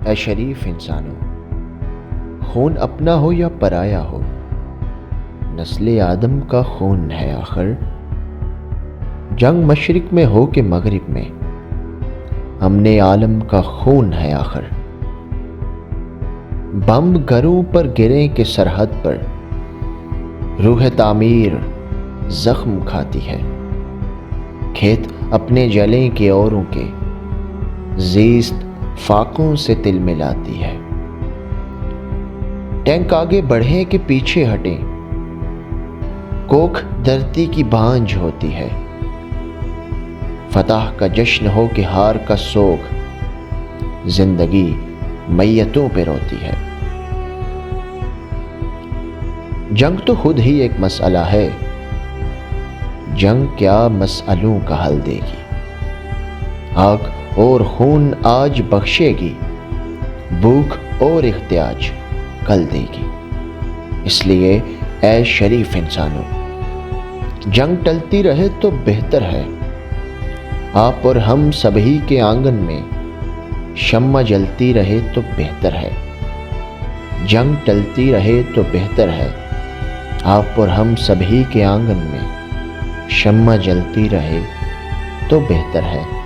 اے شریف انسانوں، خون اپنا ہو یا پرایا ہو، نسل آدم کا خون ہے آخر۔ جنگ مشرق میں ہو کہ مغرب میں، امن عالم کا خون ہے آخر۔ بم گھروں پر گریں کہ سرحد پر، روح تعمیر زخم کھاتی ہے۔ کھیت اپنے جلیں کہ اوروں کے، زیست فاقوں سے تل ملاتی ہے۔ ٹینک آگے بڑھیں کہ پیچھے ہٹیں، کوکھ دھرتی کی بانجھ ہوتی ہے۔ فتح کا جشن ہو کہ ہار کا سوگ، زندگی میتوں پہ روتی ہے۔ جنگ تو خود ہی ایک مسئلہ ہے، جنگ کیا مسئلوں کا حل دے گی۔ آگ اور خون آج بخشے گی، بھوک اور احتیاج کل دے گی۔ اس لیے اے شریف انسانوں، جنگ ٹلتی رہے تو بہتر ہے۔ آپ اور ہم سبھی کے آنگن میں شمع جلتی رہے تو بہتر ہے۔ جنگ ٹلتی رہے تو بہتر ہے، آپ اور ہم سبھی کے آنگن میں شمع جلتی رہے تو بہتر ہے۔